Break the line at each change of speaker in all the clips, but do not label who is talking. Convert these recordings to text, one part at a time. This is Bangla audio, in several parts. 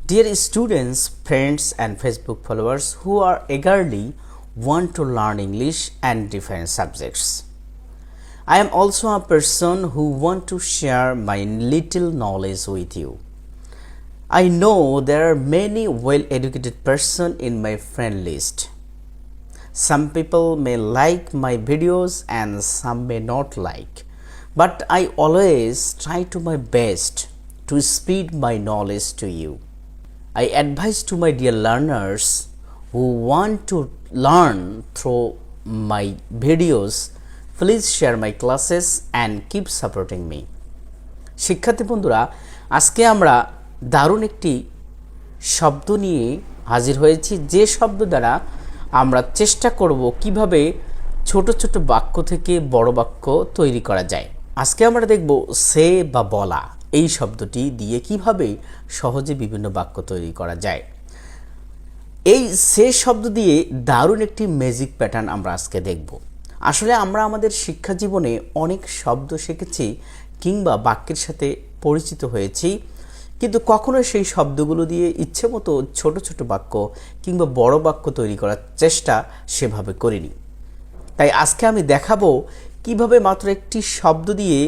Dear students, friends and Facebook followers who are eagerly want to learn English and different subjects. I am also a person who want to share my little knowledge with you. I know there are many well-educated person in my friend list. Some people may like my videos and some may not like, but I always try to my best to spread my knowledge to you. I advise to my dear learners who want to learn through my videos, please share my classes and keep supporting me. শিক্ষার্থী বন্ধুরা, আজকে আমরা দারুণ একটি শব্দ নিয়ে হাজির হয়েছি, যে শব্দ দ্বারা আমরা চেষ্টা করব কিভাবে ছোট ছোট বাক্য থেকে বড় বাক্য তৈরি করা যায়। আজকে আমরা দেখব সে বা বলা এই শব্দটি দিয়ে কিভাবে সহজে বিভিন্ন বাক্য তৈরি করা যায়। এই সে শব্দ দিয়ে দারুণ একটি ম্যাজিক প্যাটার্ন আমরা আজকে দেখব। আসলে আমরা আমাদের শিক্ষা জীবনে অনেক শব্দ শিখেছি কিংবা বাক্যের সাথে পরিচিত হয়েছি, কিন্তু কখনো সেই শব্দগুলো দিয়ে ইচ্ছে মতো ছোট ছোট বাক্য কিংবা বড় বাক্য তৈরি করার চেষ্টা সেভাবে করিনি। তাই আজকে আমি দেখাবো কিভাবে মাত্র একটি শব্দ দিয়ে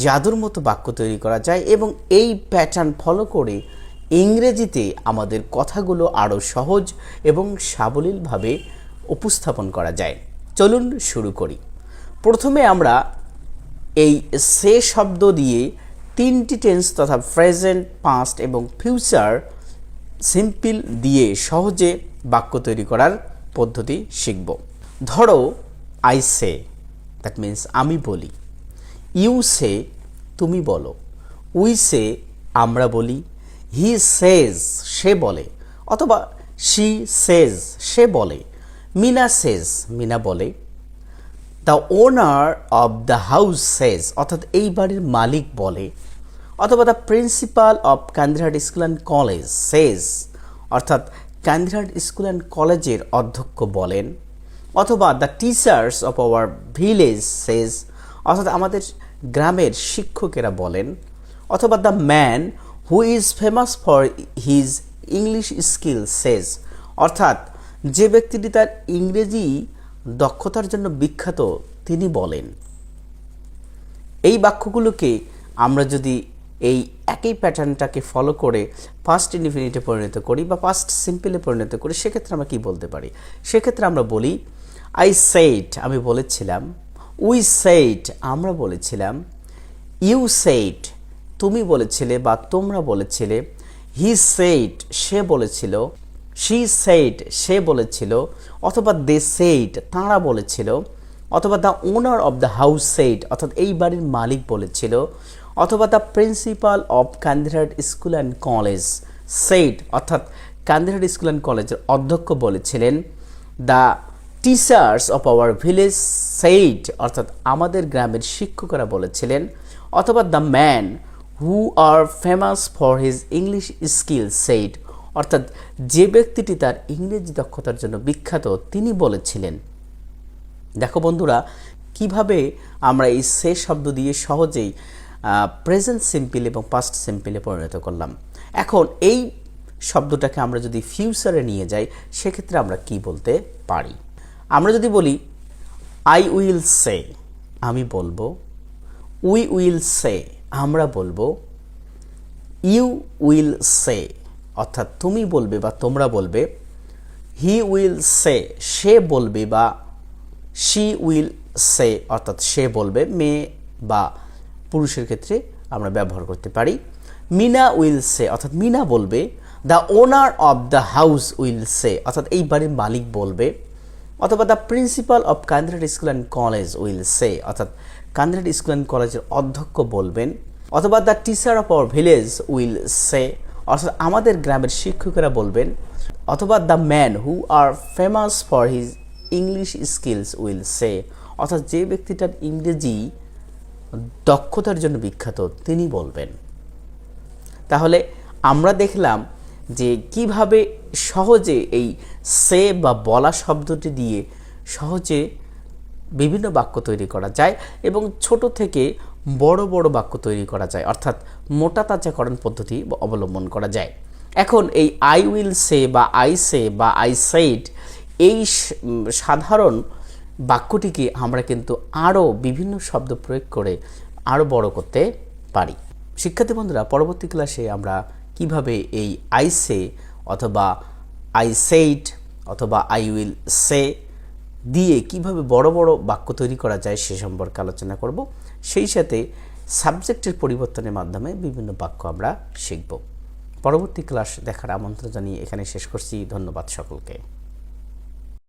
জাদুর মতো বাক্য তৈরি করা যায় এবং এই প্যাটার্ন ফলো করে ইংরেজিতে আমাদের কথাগুলো আরও সহজ এবং সাবলীলভাবে উপস্থাপন করা যায়। চলুন শুরু করি। প্রথমে আমরা এই সে শব্দ দিয়ে তিনটি টেন্স তথা প্রেজেন্ট, পাস্ট এবং ফিউচার সিম্পল দিয়ে সহজে বাক্য তৈরি করার পদ্ধতি শিখব। ধরো আই সে, দ্যাট মিন্স আমি বলি। ইউ সে, তুমি বলো। উই সে, আমরা বলি। হি সেজ, সে বলে, অথবা শি সেজ, সে বলে। মিনা সেজ, মিনা বলে। The owner of the house says, অর্থাৎ এই বাড়ির মালিক বলে। অথবা the principal of Kandirhat school and college says, অর্থাৎ কান্দিরহাট স্কুল অ্যান্ড কলেজের অধ্যক্ষ বলেন। অথবা the teachers of our village says, অর্থাৎ আমাদের গ্রামের শিক্ষকেরা বলেন। অথবা the man who is famous for his English skill says, অর্থাৎ যে ব্যক্তিটি তার ইংরেজি দক্ষতার জন্য বিখ্যাত তিনি বলেন। এই বাক্যগুলোকে আমরা যদি এই একই প্যাটার্নটাকে ফলো করে পাস্ট ইনডিফিনিটে পরিণত করি বা পাস্ট সিম্পলে পরিণত করি, সেক্ষেত্রে আমরা কি বলতে পারি? সেক্ষেত্রে আমরা বলি আই সেইড, আমি বলেছিলাম। উই সেইড, আমরা বলেছিলাম। ইউ সেইড, তুমি বলেছিলে বা তোমরা বলেছিলে। হি সেইড, সে বলেছিল। শি সেইড, সে বলেছিল। অথবা দে সেইড, তাঁরা বলেছিল। অথবা the owner of the house said, অর্থাৎ এই বাড়ির মালিক বলেছিল। অথবা the principal of Kandirhat school and college said, অর্থাৎ কান্দিরহাট স্কুল অ্যান্ড কলেজের অধ্যক্ষ বলেছিলেন। The teachers of our village said, অর্থাৎ আমাদের গ্রামের শিক্ষকরা বলেছিলেন। অথবা the man who are famous for his English skill said, অর্থাৎ যে ব্যক্তিটি তার ইংরেজি দক্ষতার জন্য বিখ্যাত তিনি বলেছিলেন। দেখো বন্ধুরা, কিভাবে আমরা এই সে শব্দ দিয়ে সহজেই প্রেজেন্ট সিম্পল এবং পাস্ট সিম্পলে পরিণত করলাম। এখন এই শব্দটাকে আমরা যদি ফিউচারে নিয়ে যাই, সেক্ষেত্রে আমরা কি বলতে পারি? আমরা যদি বলি আই উইল সে, আমি বলবো। উই উইল সে, আমরা বলবো। ইউ উইল সে, অর্থাৎ তুমি বলবে বা তোমরা বলবে। হি উইল সে, সে বলবে বা শি উইল সে, অর্থাৎ সে বলবে। মেয়ে বা পুরুষের ক্ষেত্রে আমরা ব্যবহার করতে পারি। মিনা উইল সে, অর্থাৎ মিনা বলবে। The owner of the house will say, অর্থাৎ এই বাড়ির মালিক বলবে। অথবা the principal of Kandirhat school and college will say, অর্থাৎ কান্দিরহাট স্কুল অ্যান্ড কলেজের অধ্যক্ষ বলবেন। অথবা the teacher of our village will say, অর্থাৎ আমাদের গ্রামের শিক্ষকেরা বলবেন। অথবা the man who are famous for his English skills will say, অর্থাৎ যে ব্যক্তিটার ইংরেজি দক্ষতার জন্য বিখ্যাত তিনি বলবেন। তাহলে আমরা দেখলাম যে কিভাবে সহজে এই সে বা বলা শব্দটি দিয়ে সহজে বিভিন্ন বাক্য তৈরি করা যায় এবং ছোট থেকে বড় বড় বাক্য তৈরি করা যায়, অর্থাৎ মোটা তাজাকরণ পদ্ধতি অবলম্বন করা যায়। এখন এই আই উইল সে বা আই সে বা আই সেইড এই সাধারণ বাক্যটিকে আমরা কিন্তু আরও বিভিন্ন শব্দ প্রয়োগ করে আরও বড় করতে পারি। শিক্ষার্থী বন্ধুরা, পরবর্তী ক্লাসে আমরা কিভাবে এই আই সে অথবা আই সেইড অথবা আই উইল সে দিয়ে কিভাবে বড় বড় বাক্য তৈরি করা যায় সে সম্পর্কে আলোচনা করব। সেই সাথে সাবজেক্টের পরিবর্তনের মাধ্যমে বিভিন্ন বাক্য আমরা শিখব। পরবর্তী ক্লাস দেখার আমন্ত্রণ জানিয়ে এখানে শেষ করছি। ধন্যবাদ সকলকে।